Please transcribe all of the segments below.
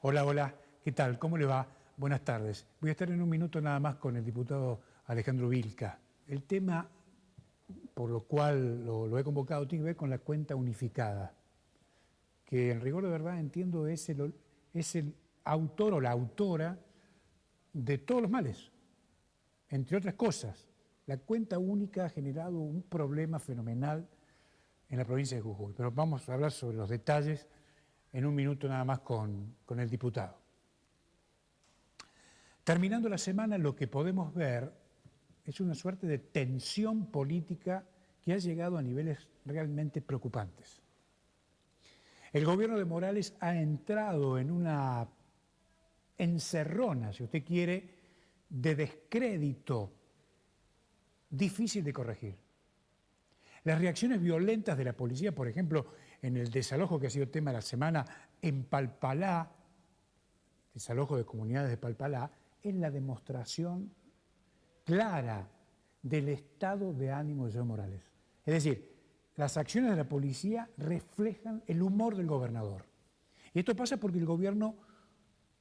Hola, hola, ¿qué tal? ¿Cómo le va? Buenas tardes. Voy a estar en un minuto nada más con el diputado Alejandro Vilca. El tema por lo cual lo he convocado tiene que ver con la cuenta unificada, que en rigor de verdad entiendo es el autor o la autora de todos los males, entre otras cosas. La cuenta única ha generado un problema fenomenal en la provincia de Jujuy, pero vamos a hablar sobre los detalles en un minuto nada más con el diputado. Terminando la semana, lo que podemos ver es una suerte de tensión política que ha llegado a niveles realmente preocupantes. El gobierno de Morales ha entrado en una encerrona, si usted quiere, de descrédito difícil de corregir. Las reacciones violentas de la policía, por ejemplo, en el desalojo que ha sido tema de la semana en Palpalá, desalojo de comunidades de Palpalá, es la demostración clara del estado de ánimo de Evo Morales. Es decir, las acciones de la policía reflejan el humor del gobernador. Y esto pasa porque el gobierno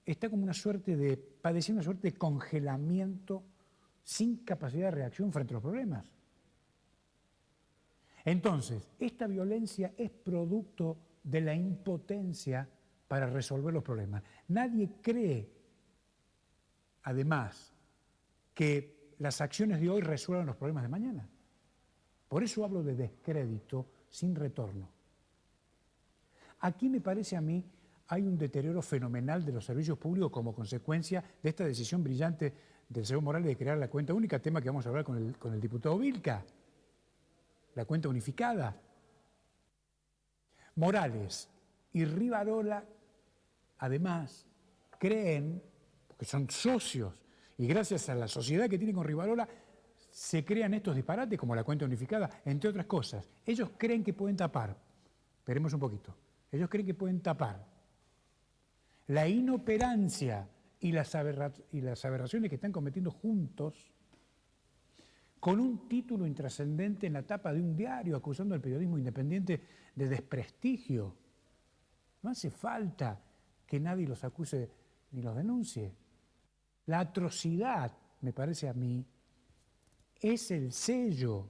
está como padeciendo una suerte de congelamiento sin capacidad de reacción frente a los problemas. Entonces, esta violencia es producto de la impotencia para resolver los problemas. Nadie cree, además, que las acciones de hoy resuelvan los problemas de mañana. Por eso hablo de descrédito sin retorno. Aquí me parece a mí hay un deterioro fenomenal de los servicios públicos como consecuencia de esta decisión brillante del señor Morales de crear la cuenta única, tema que vamos a hablar con el diputado Vilca, la cuenta unificada. Morales y Rivarola, además, creen, porque son socios, y gracias a la sociedad que tienen con Rivarola, se crean estos disparates como la cuenta unificada, entre otras cosas. Ellos creen que pueden tapar, esperemos un poquito, ellos creen que pueden tapar la inoperancia y las aberraciones que están cometiendo juntos con un título intrascendente en la tapa de un diario acusando al periodismo independiente de desprestigio. No hace falta que nadie los acuse ni los denuncie. La atrocidad, me parece a mí, es el sello,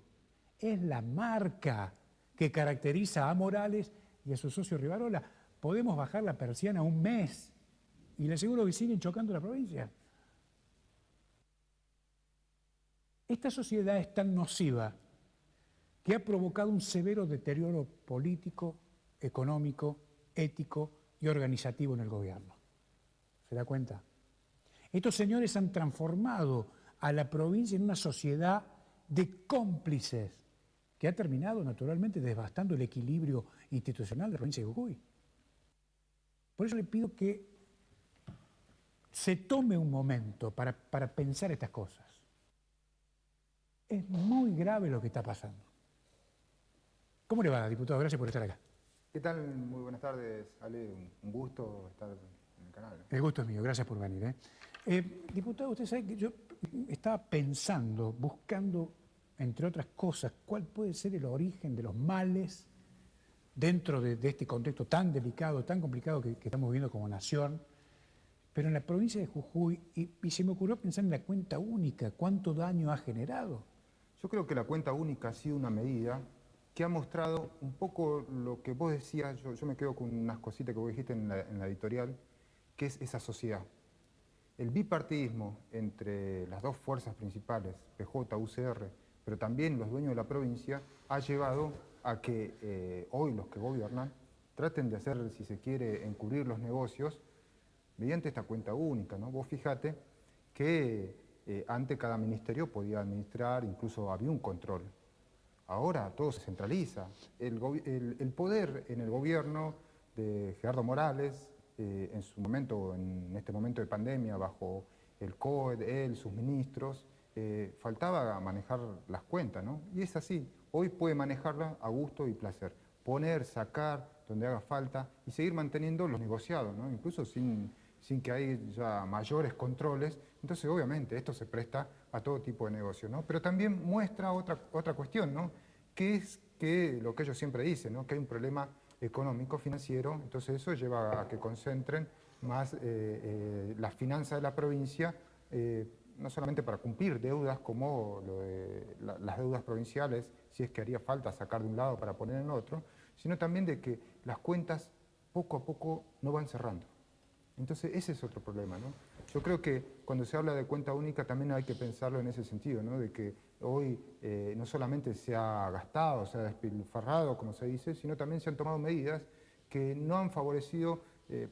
es la marca que caracteriza a Morales y a su socio Rivarola. Podemos bajar la persiana un mes y le aseguro que siguen chocando la provincia. Esta sociedad es tan nociva que ha provocado un severo deterioro político, económico, ético y organizativo en el gobierno. ¿Se da cuenta? Estos señores han transformado a la provincia en una sociedad de cómplices que ha terminado naturalmente devastando el equilibrio institucional de la provincia de Jujuy. Por eso le pido que se tome un momento para pensar estas cosas. Es muy grave lo que está pasando. ¿Cómo le va, diputado? Gracias por estar acá. ¿Qué tal? Muy buenas tardes, Ale. Un gusto estar en el canal. El gusto es mío, gracias por venir. Diputado, usted sabe que yo estaba pensando, buscando, entre otras cosas, cuál puede ser el origen de los males dentro de este contexto tan delicado, tan complicado que estamos viviendo como nación, pero en la provincia de Jujuy, y se me ocurrió pensar en la cuenta única, cuánto daño ha generado. Yo creo que la cuenta única ha sido una medida que ha mostrado un poco lo que vos decías. Yo me quedo con unas cositas que vos dijiste en la editorial, que es esa sociedad. El bipartidismo entre las dos fuerzas principales, PJ, UCR, pero también los dueños de la provincia, ha llevado a que hoy los que gobiernan traten de hacer, si se quiere, encubrir los negocios mediante esta cuenta única, ¿no? Vos fíjate que antes cada ministerio podía administrar, incluso había un control. Ahora todo se centraliza. El poder en el gobierno de Gerardo Morales, en su momento, en este momento de pandemia, bajo el COED, él, sus ministros, faltaba manejar las cuentas, ¿no? Y es así. Hoy puede manejarla a gusto y placer. Poner, sacar, donde haga falta y seguir manteniendo los negociados, ¿no? Incluso sin que haya mayores controles. Entonces, obviamente, esto se presta a todo tipo de negocio, ¿no? Pero también muestra otra cuestión, ¿no? Que es lo que ellos siempre dicen, ¿no? Que hay un problema económico, financiero, entonces eso lleva a que concentren más las finanzas de la provincia, no solamente para cumplir deudas como las deudas provinciales, si es que haría falta sacar de un lado para poner en otro, sino también de que las cuentas poco a poco no van cerrando. Entonces ese es otro problema, ¿no? Yo creo que cuando se habla de cuenta única también hay que pensarlo en ese sentido, ¿no? De que hoy no solamente se ha gastado, se ha despilfarrado, como se dice, sino también se han tomado medidas que no han favorecido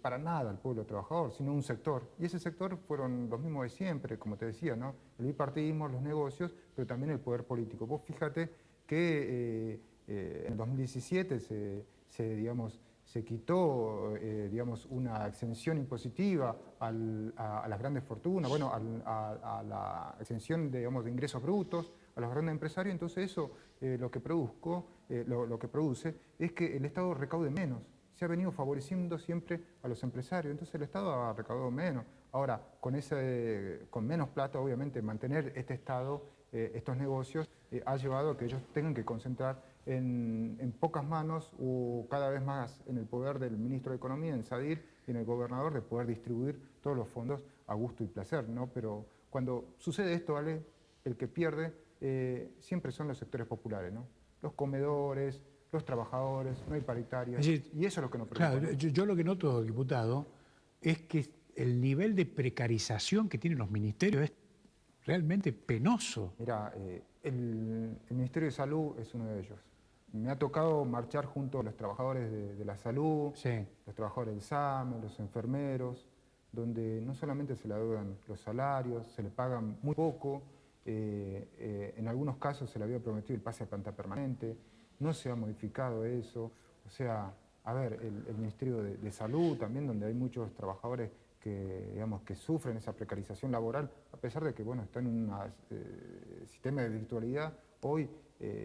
para nada al pueblo trabajador, sino un sector. Y ese sector fueron los mismos de siempre, como te decía, ¿no? El bipartidismo, los negocios, pero también el poder político. Vos fíjate que en 2017 digamos, se quitó digamos, una exención impositiva a las grandes fortunas, bueno, a la exención digamos, de ingresos brutos, a los grandes empresarios, entonces eso lo que produce es que el Estado recaude menos. Se ha venido favoreciendo siempre a los empresarios, entonces el Estado ha recaudado menos. Ahora, con menos plata, obviamente, mantener este Estado, estos negocios, ha llevado a que ellos tengan que concentrar en pocas manos o cada vez más en el poder del ministro de Economía, en Sadir, y en el gobernador de poder distribuir todos los fondos a gusto y placer, ¿no? Pero cuando sucede esto, ¿vale? El que pierde siempre son los sectores populares, ¿no? Los comedores, los trabajadores, no hay paritarias, Es decir, y eso es lo que nos preocupa. claro, yo lo que noto, diputado, es que el nivel de precarización que tienen los ministerios es realmente penoso. Mira, el Ministerio de Salud es uno de ellos. Me ha tocado marchar junto a los trabajadores de la salud, Sí. los trabajadores del SAME, los enfermeros, donde no solamente se le adeudan los salarios, se le pagan muy poco, en algunos casos se le había prometido el pase a planta permanente, no se ha modificado eso, o sea, a ver, el Ministerio de Salud también, donde hay muchos trabajadores que, digamos, que sufren esa precarización laboral, a pesar de que, bueno, está en un sistema de virtualidad, hoy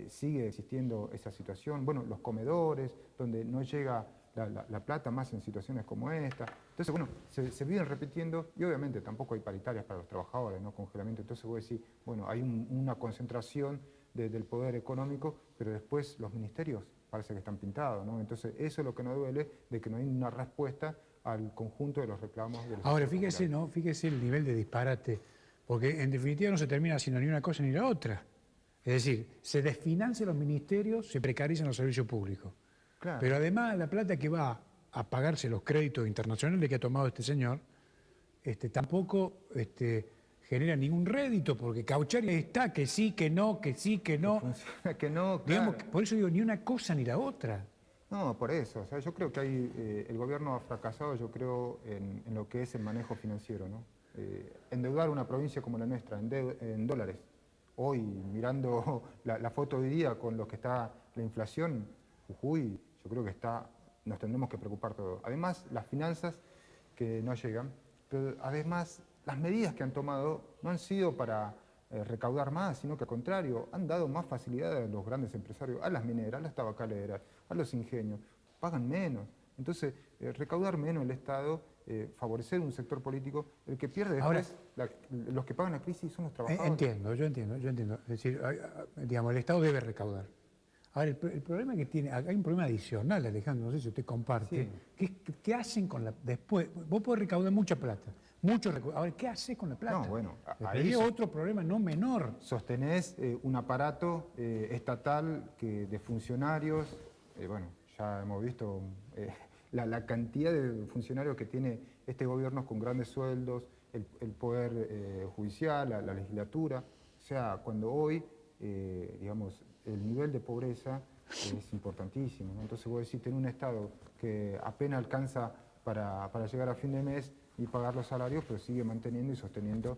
sigue existiendo esa situación. Bueno, los comedores, donde no llega la plata más en situaciones como esta. Entonces, bueno, se viven repitiendo y obviamente tampoco hay paritarias para los trabajadores, ¿no? Congelamiento. Entonces vos decís, bueno, hay una concentración del poder económico, pero después los ministerios parece que están pintados, ¿no? Entonces eso es lo que nos duele, de que no hay una respuesta al conjunto de los reclamos de los Ahora, sectores fíjese, populares. ¿no? Fíjese el nivel de disparate, porque en definitiva no se termina haciendo ni una cosa ni la otra. Es decir, se desfinancian los ministerios, se precarizan los servicios públicos. Claro. Pero además la plata que va a pagarse los créditos internacionales que ha tomado este señor, tampoco genera ningún rédito, porque Cauchari está, que sí, que no, que sí, que no. Funciona que no, Digamos, claro. por eso digo, ni una cosa ni la otra. No, por eso. O sea, yo creo que el gobierno ha fracasado, yo creo, en lo que es el manejo financiero, ¿no? Endeudar una provincia como la nuestra en dólares. Hoy, mirando la foto hoy día con lo que está la inflación, Jujuy, yo creo que nos tendremos que preocupar todos. Además, las finanzas que no llegan, pero además las medidas que han tomado no han sido para recaudar más, sino que al contrario, han dado más facilidad a los grandes empresarios, a las mineras, a las tabacaleras, a los ingenios, pagan menos. Entonces, recaudar menos el Estado, favorecer un sector político, el que pierde después, los que pagan la crisis son los trabajadores. Yo entiendo. Es decir, digamos, el Estado debe recaudar. Ahora, el problema que tiene, hay un problema adicional, Alejandro, no sé si usted comparte, Sí. que es ¿qué hacen con la, después? Vos podés recaudar mucha plata, ahora, ¿qué haces con la plata? No, bueno, Ahí es otro problema no menor. sostenés un aparato estatal de funcionarios, bueno, ya hemos visto la cantidad de funcionarios que tiene este gobierno con grandes sueldos, el poder judicial, la legislatura, o sea, cuando hoy, digamos, el nivel de pobreza es importantísimo, ¿no? Entonces vos decís, tener un Estado que apenas alcanza para llegar a fin de mes y pagar los salarios, pero sigue manteniendo y sosteniendo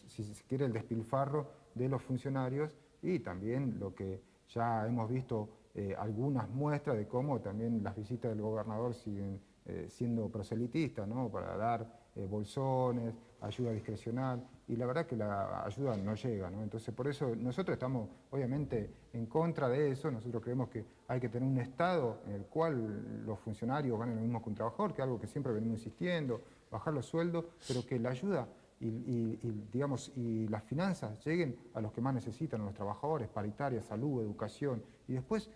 si se quiere, el despilfarro de los funcionarios y también lo que ya hemos visto algunas muestras de cómo también las visitas del gobernador siguen siendo proselitistas, ¿no? Para dar bolsones, ayuda discrecional, y la verdad que la ayuda no llega, ¿no? Entonces por eso nosotros estamos obviamente en contra de eso, nosotros creemos que hay que tener un Estado en el cual los funcionarios ganen lo mismo que un trabajador, que es algo que siempre venimos insistiendo, bajar los sueldos, pero que la ayuda digamos, y las finanzas lleguen a los que más necesitan, a los trabajadores, paritarias, salud, educación, y después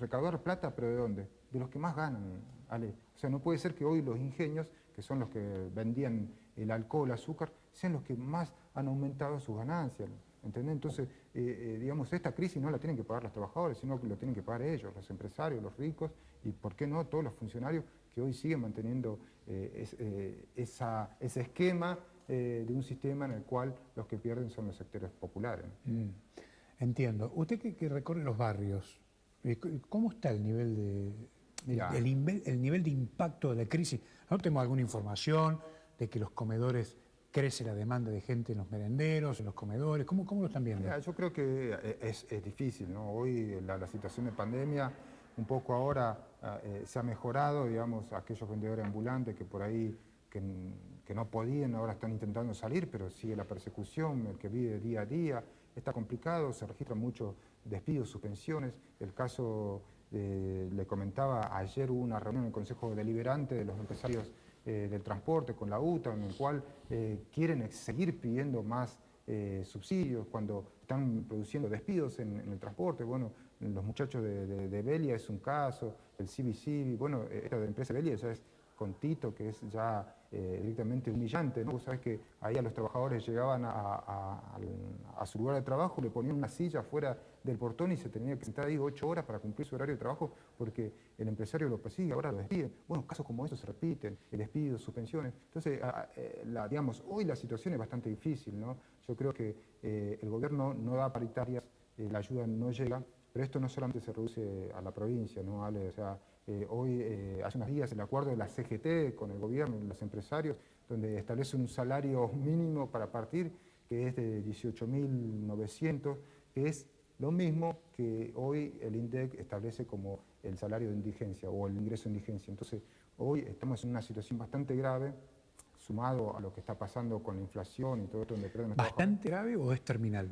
recaudar plata, pero ¿de dónde? De los que más ganan. Ale. O sea, no puede ser que hoy los ingenios, que son los que vendían el alcohol, azúcar, sean los que más han aumentado sus ganancias. ¿Entendés? Entonces, digamos, esta crisis no la tienen que pagar los trabajadores, sino que lo tienen que pagar ellos, los empresarios, los ricos, y ¿por qué no todos los funcionarios que hoy siguen manteniendo ese esquema de un sistema en el cual los que pierden son los sectores populares? Entiendo. Usted que recorre los barrios, ¿cómo está el nivel el nivel de impacto de la crisis? ¿No tenemos alguna información de que los comedores crece la demanda de gente en los merenderos, en los comedores? ¿Cómo lo están viendo? Mira, yo creo que es difícil, ¿no? Hoy la situación de pandemia, un poco ahora se ha mejorado, digamos, aquellos vendedores ambulantes que por ahí que no podían, ahora están intentando salir, pero sigue la persecución, el que vive día a día, está complicado, se registran muchos despidos, suspensiones. El caso, le comentaba, ayer hubo una reunión en el Consejo Deliberante de los empresarios del transporte con la UTA, en el cual quieren seguir pidiendo más subsidios cuando están produciendo despidos en el transporte. Bueno, los muchachos de Belia es un caso, el CBC, bueno, esta de empresa Belia ya es con Tito, que es ya directamente humillante, ¿no? Vos sabés que ahí a los trabajadores llegaban a su lugar de trabajo, le ponían una silla fuera del portón y se tenía que sentar ahí 8 horas para cumplir su horario de trabajo porque el empresario lo persigue, ahora lo despiden. Bueno, casos como estos se repiten, el despido, suspensiones. Entonces, digamos, hoy la situación es bastante difícil, ¿no? Yo creo que el gobierno no da paritarias, la ayuda no llega, pero esto no solamente se reduce a la provincia, ¿no, Ale? O sea, hoy, hace unos días, el acuerdo de la CGT con el gobierno y los empresarios, donde establece un salario mínimo para partir, que es de 18.900, que es lo mismo que hoy el INDEC establece como el salario de indigencia o el ingreso de indigencia. Entonces, hoy estamos en una situación bastante grave, sumado a lo que está pasando con la inflación y todo esto donde pierden los ¿Bastante grave o es terminal?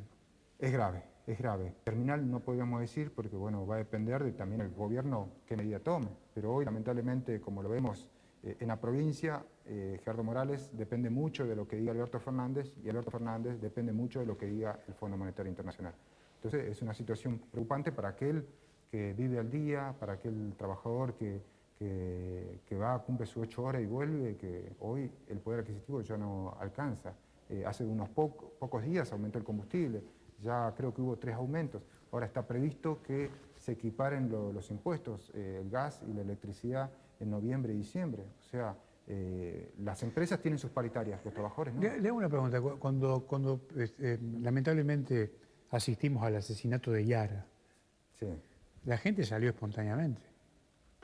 Es grave, es grave. Terminal no podríamos decir porque bueno, va a depender de también el gobierno qué medida tome. Pero hoy, lamentablemente, como lo vemos en la provincia, Gerardo Morales depende mucho de lo que diga Alberto Fernández y Alberto Fernández depende mucho de lo que diga el Fondo Monetario Internacional. Entonces es una situación preocupante para aquel que vive al día, para aquel trabajador que va, cumple sus 8 horas y vuelve, que hoy el poder adquisitivo ya no alcanza. Hace unos pocos días aumentó el combustible. Ya creo que hubo 3 aumentos. Ahora está previsto que se equiparen los impuestos, el gas y la electricidad en noviembre y diciembre. O sea, las empresas tienen sus paritarias, los trabajadores no. Le hago una pregunta. Cuando lamentablemente asistimos al asesinato de Yara, Sí, la gente salió espontáneamente.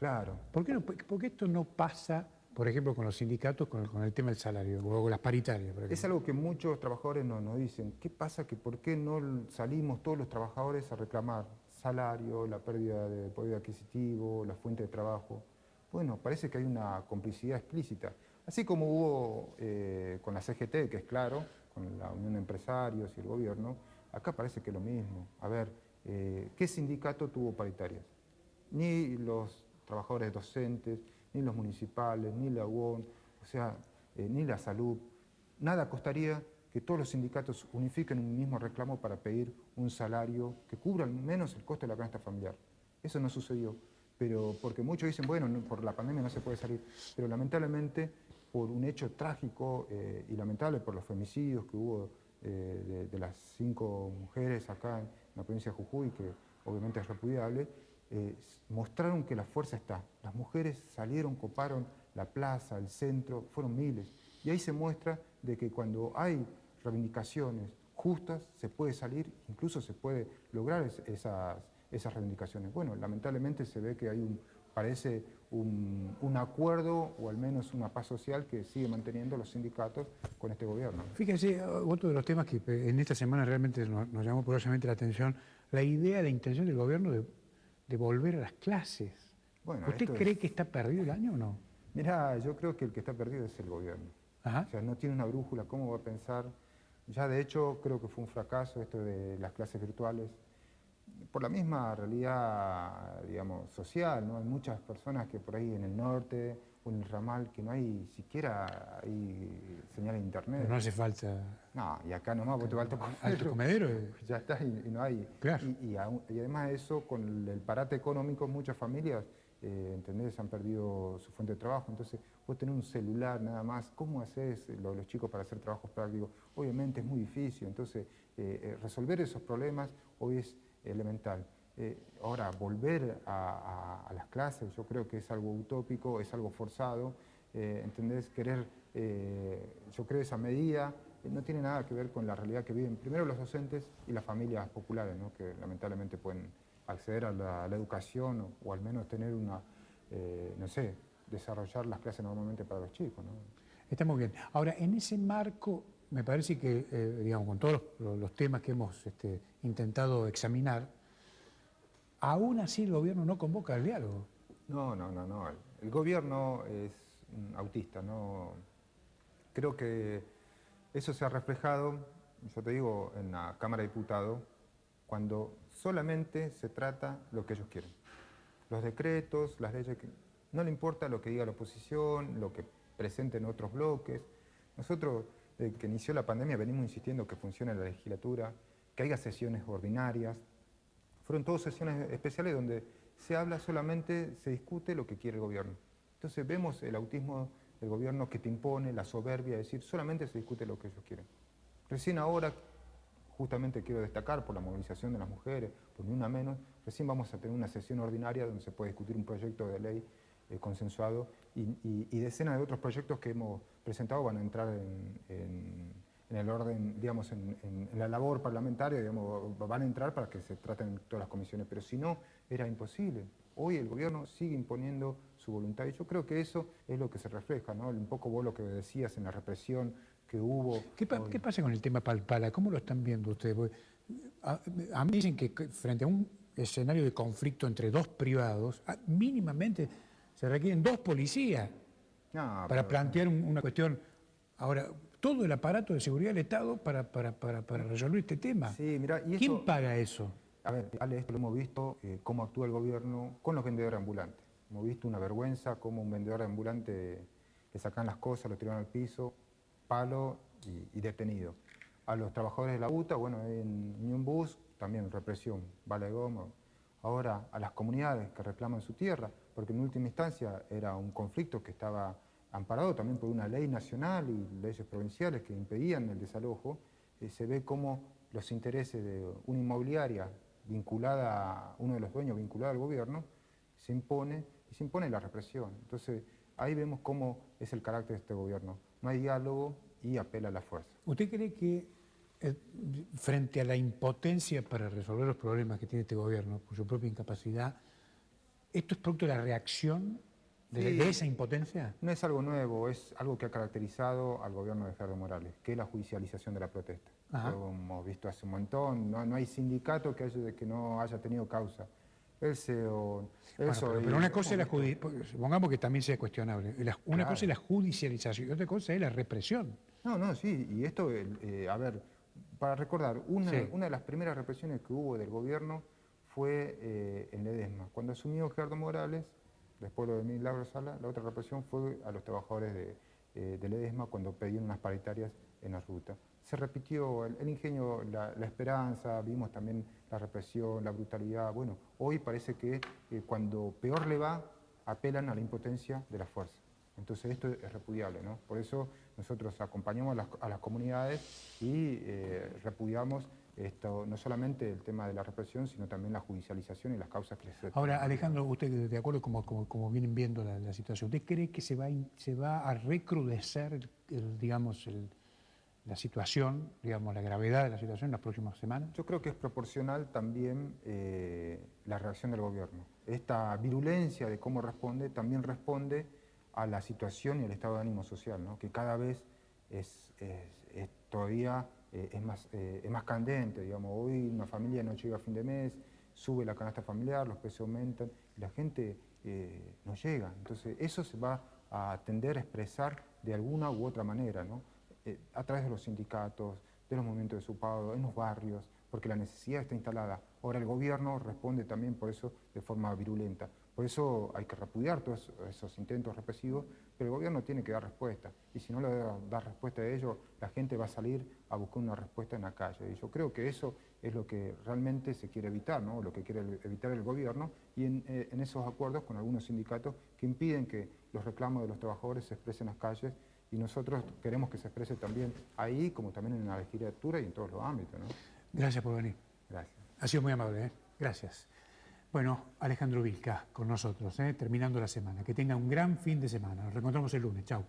claro. ¿Por qué esto no pasa, por ejemplo, con los sindicatos, con el tema del salario, o con las paritarias, por ejemplo? Es algo que muchos trabajadores nos dicen. ¿Qué pasa? Que ¿por qué no salimos todos los trabajadores a reclamar salario, la pérdida de poder adquisitivo, la fuente de trabajo? Bueno, parece que hay una complicidad explícita. Así como hubo con la CGT, que es claro, con la Unión de Empresarios y el gobierno, acá parece que es lo mismo. A ver, ¿qué sindicato tuvo paritarias? Ni los trabajadores docentes, ni los municipales, ni la UON, o sea, ni la salud. Nada costaría que todos los sindicatos unifiquen un mismo reclamo para pedir un salario que cubra al menos el costo de la canasta familiar. Eso no sucedió, pero porque muchos dicen, bueno, por la pandemia no se puede salir, pero lamentablemente por un hecho trágico y lamentable por los femicidios que hubo de las 5 mujeres acá en la provincia de Jujuy, que obviamente es repudiable, mostraron que la fuerza está. Las mujeres salieron, coparon la plaza, el centro, fueron miles. Y ahí se muestra de que cuando hay reivindicaciones justas, se puede salir, incluso se puede lograr esas reivindicaciones. Bueno, lamentablemente se ve que hay parece un acuerdo o al menos una paz social que sigue manteniendo los sindicatos con este gobierno. Fíjese, otro de los temas que en esta semana realmente nos llamó poderosamente la atención, la idea, la intención del gobierno de volver a las clases. Bueno, ¿Usted cree que está perdido el año o no? Mirá, yo creo que el que está perdido es el gobierno. Ajá. O sea, no tiene una brújula, ¿cómo va a pensar? Ya de hecho creo que fue un fracaso esto de las clases virtuales, por la misma realidad, digamos, social, ¿no? Hay muchas personas que por ahí en el norte o en el ramal que no hay siquiera hay señal de internet. Pero no hace falta. No, y acá nomás vos te vas Alto comedero. ya está y no hay. Claro. Y además de eso, con el parate económico, muchas familias ¿entendés? Han perdido su fuente de trabajo, entonces vos tenés un celular nada más, ¿cómo haces los chicos para hacer trabajos prácticos? Obviamente es muy difícil, entonces resolver esos problemas hoy es elemental. Ahora, volver a las clases, yo creo que es algo utópico, es algo forzado, ¿entendés? Yo creo esa medida no tiene nada que ver con la realidad que viven primero los docentes y las familias populares, ¿no? Que lamentablemente pueden acceder a la educación o al menos tener no sé, desarrollar las clases normalmente para los chicos, ¿no? Está muy bien. Ahora, en ese marco, me parece que, digamos, con todos los temas que hemos intentado examinar, aún así el gobierno no convoca al diálogo. No. El gobierno es autista, ¿no? Creo que eso se ha reflejado, yo te digo, en la Cámara de Diputados, cuando solamente se trata lo que ellos quieren. Los decretos, las leyes, no le importa lo que diga la oposición, lo que presenten otros bloques. Nosotros, desde que inició la pandemia, venimos insistiendo que funcione la legislatura, que haya sesiones ordinarias. Fueron todas sesiones especiales donde se habla solamente, se discute lo que quiere el gobierno. Entonces vemos el autismo del gobierno que te impone, la soberbia, es decir, solamente se discute lo que ellos quieren. Recién ahora, justamente quiero destacar por la movilización de las mujeres, por ni una menos, recién vamos a tener una sesión ordinaria donde se puede discutir un proyecto de ley consensuado y decenas de otros proyectos que hemos presentado van a entrar en el orden, digamos, en la labor parlamentaria, digamos, van a entrar para que se traten en todas las comisiones, pero si no, era imposible. Hoy el gobierno sigue imponiendo su voluntad y yo creo que eso es lo que se refleja, ¿no? Un poco vos lo que decías en la represión que hubo. ¿Qué pasa con el tema Palpala? ¿Cómo lo están viendo ustedes? Porque a mí dicen que frente a un escenario de conflicto entre dos privados, mínimamente se requieren dos policías No, para plantear una cuestión. Ahora, todo el aparato de seguridad del Estado para resolver este tema. Sí, mirá, y ¿Quién esto, paga eso? a ver, Ale, esto lo hemos visto, cómo actúa el gobierno con los vendedores ambulantes. Hemos visto una vergüenza, cómo un vendedor ambulante le sacan las cosas, lo tiran al piso, palo y detenido. A los trabajadores de la UTA, bueno, en Unión Bus, también represión, bala de goma. Ahora, a las comunidades que reclaman su tierra, porque en última instancia era un conflicto que estaba amparado también por una ley nacional y leyes provinciales que impedían el desalojo, se ve cómo los intereses de una inmobiliaria vinculada a uno de los dueños, vinculado al gobierno, se impone y se impone la represión. Entonces, ahí vemos cómo es el carácter de este gobierno. No hay diálogo y apela a la fuerza. ¿Usted cree que frente a la impotencia para resolver los problemas que tiene este gobierno por su propia incapacidad, esto es producto de la reacción de esa impotencia? No es algo nuevo, es algo que ha caracterizado al gobierno de Gerardo Morales, que es la judicialización de la protesta. Lo hemos visto hace un montón, no hay sindicato que no haya tenido causa. Pero una cosa es la judicialización, supongamos que también sea cuestionable, una cosa es la judicialización y otra cosa es la represión. No, sí, y esto, a ver, para recordar, una de las primeras represiones que hubo del gobierno fue en Ledesma. Cuando asumió Gerardo Morales, después lo de Milagro Sala, la otra represión fue a los trabajadores de Ledesma cuando pedían unas paritarias en la ruta. Se repitió el ingenio, la esperanza, vimos también la represión, la brutalidad. Bueno, hoy parece que cuando peor le va, apelan a la impotencia de la fuerza. Entonces esto es repudiable, ¿no? Por eso nosotros acompañamos a las comunidades y repudiamos esto, no solamente el tema de la represión, sino también la judicialización y las causas que les... Ahora, Alejandro, usted, de acuerdo como vienen viendo la situación, ¿usted cree que se va a recrudecer, digamos, la situación, digamos, la gravedad de la situación en las próximas semanas? Yo creo que es proporcional también la reacción del gobierno. Esta virulencia de cómo responde también responde a la situación y al estado de ánimo social, ¿no? Que cada vez todavía es más candente. Digamos, hoy una familia no llega a fin de mes, sube la canasta familiar, los precios aumentan, y la gente no llega. Entonces eso se va a tender a expresar de alguna u otra manera, ¿no? A través de los sindicatos, de los movimientos de SUPADO, en los barrios, porque la necesidad está instalada. Ahora el gobierno responde también por eso de forma virulenta. Por eso hay que repudiar todos esos intentos represivos, pero el gobierno tiene que dar respuesta. Y si no le da respuesta a ello, la gente va a salir a buscar una respuesta en la calle. Y yo creo que eso es lo que realmente se quiere evitar, ¿no? Lo que quiere evitar el gobierno, y en esos acuerdos con algunos sindicatos que impiden que los reclamos de los trabajadores se expresen en las calles, y nosotros queremos que se exprese también ahí, como también en la legislatura y en todos los ámbitos, ¿no? Gracias por venir. Gracias. Ha sido muy amable, ¿eh? Gracias. Bueno, Alejandro Vilca con nosotros, terminando la semana. Que tenga un gran fin de semana. Nos reencontramos el lunes. Chau.